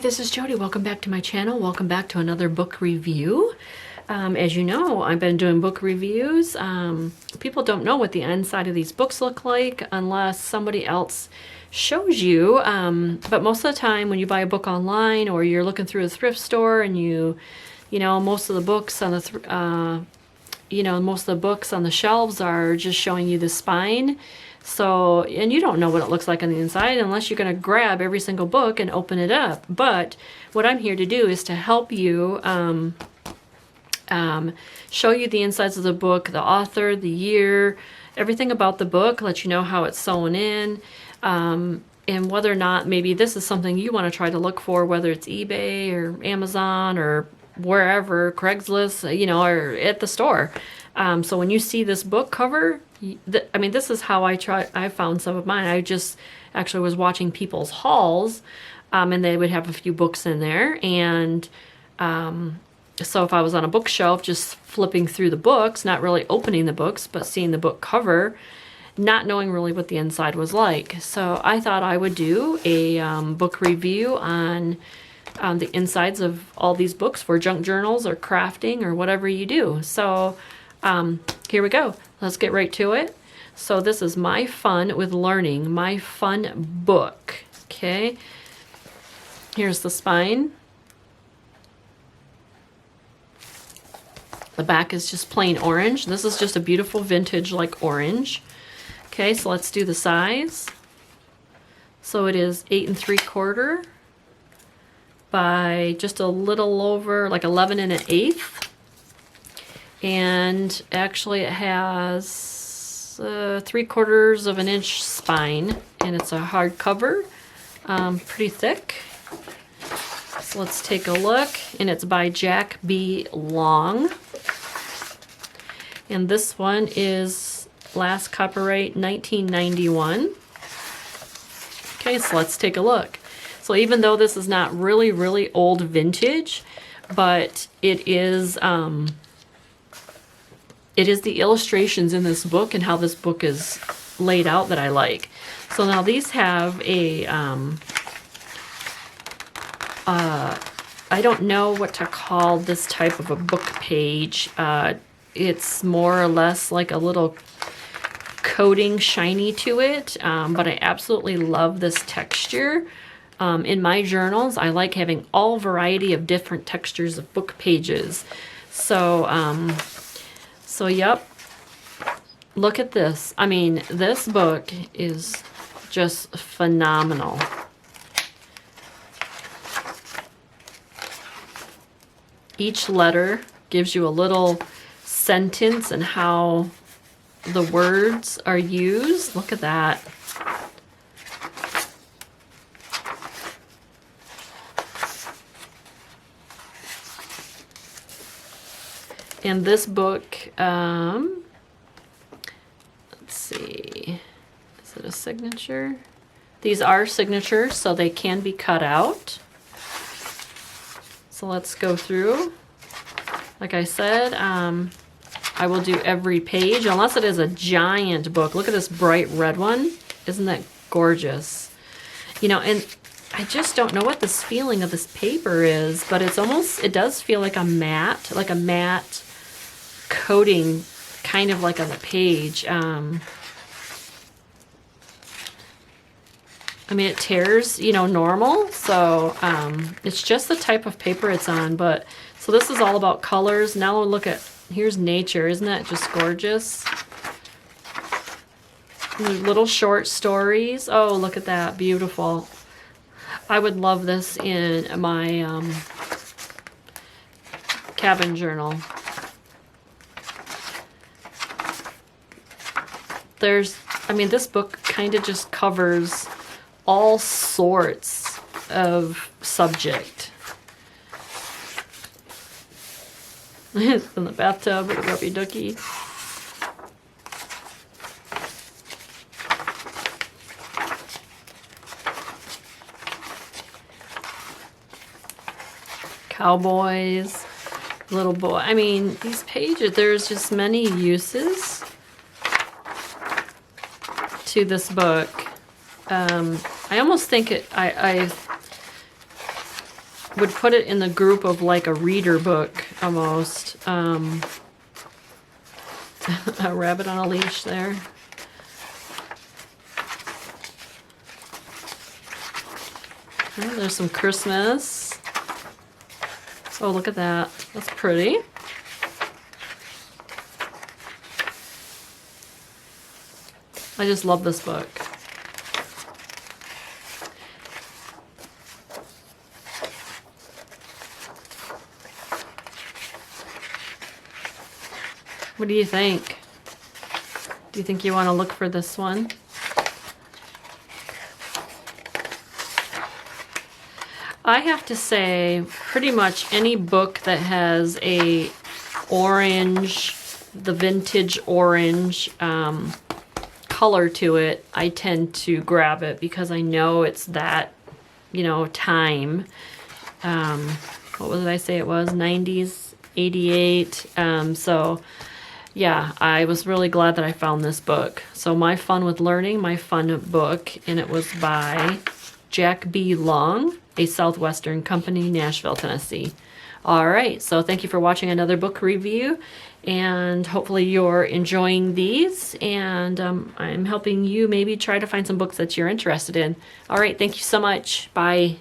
this is Jody. Welcome back to my channel. Welcome back to another book review. As you know, I've been doing book reviews. People don't know what the inside of these books look like unless somebody else shows you. But most of the time when you buy a book online or you're looking through a thrift store and you know, most of the books on the most of the books on the shelves are just showing you the spine. So, and you don't know what it looks like on the inside unless you're going to grab every single book and open it up. But what I'm here to do is to help you show you the insides of the book, the author, the year, everything about the book, let you know how it's sewn in, and whether or not maybe this is something you want to try to look for, whether it's eBay or Amazon or wherever, Craigslist, you know, or at the store. So when you see this book cover, I mean, this is how I found some of mine. I just actually was watching people's hauls, and they would have a few books in there. And so if I was on a bookshelf, just flipping through the books, not really opening the books, but seeing the book cover, not knowing really what the inside was like. So I thought I would do a book review on the insides of all these books for junk journals or crafting or whatever you do. So here we go. Let's get right to it. So this is My Fun with Learning, My Fun book. Okay. Here's the spine. The back is just plain orange. This is just a beautiful vintage like orange. Okay, so let's do the size. So it is 8 3/4 by just a little over like 11 1/8. And actually it has 3/4 of an inch spine, and it's a hardcover, pretty thick. So let's take a look, and it's by Jack B. Long. And this one is last copyright 1991. Okay, so let's take a look. So even though this is not really old vintage, but it is the illustrations in this book and how this book is laid out that I like. So now these have a, I don't know what to call this type of a book page. It's more or less like a little coating shiny to it, but I absolutely love this texture. In my journals, I like having all variety of different textures of book pages. So, so yep, look at this. I mean, this book is just phenomenal. Each letter gives you a little sentence and how the words are used. Look at that. And this book, let's see, is it a signature? These are signatures, so they can be cut out. So let's go through. Like I said, I will do every page, unless it is a giant book. Look at this bright red one. Isn't that gorgeous? You know, and I just don't know what this feeling of this paper is, but it's almost, it does feel like a matte coating, kind of like on the page. I mean, it tears, you know, normal, so it's just the type of paper it's on. But so this is all about colors. Now we'll look at, here's nature. Isn't that just gorgeous? Little short stories. Oh, look at that, beautiful. I would love this in my cabin journal. I mean, this book kind of just covers all sorts of subject. It's in the bathtub with a rubby ducky. Cowboys, little boy. I mean, these pages, there's just many uses to this book. I almost think would put it in the group of like a reader book almost. A rabbit on a leash there. Oh, there's some Christmas. Oh, look at that. That's pretty. I just love this book. What do you think? Do you think you want to look for this one? I have to say, pretty much any book that has a orange, the vintage orange color to it, I tend to grab it because I know it's that, you know, time. What did I say it was? 90s, 88. So yeah, I was really glad that I found this book. So My Fun with Learning, my fun book, and it was by Jack B. Long, a Southwestern Company, Nashville, Tennessee. All right, so thank you for watching another book review, and hopefully you're enjoying these, and I'm helping you maybe try to find some books that you're interested in. All right, thank you so much. Bye.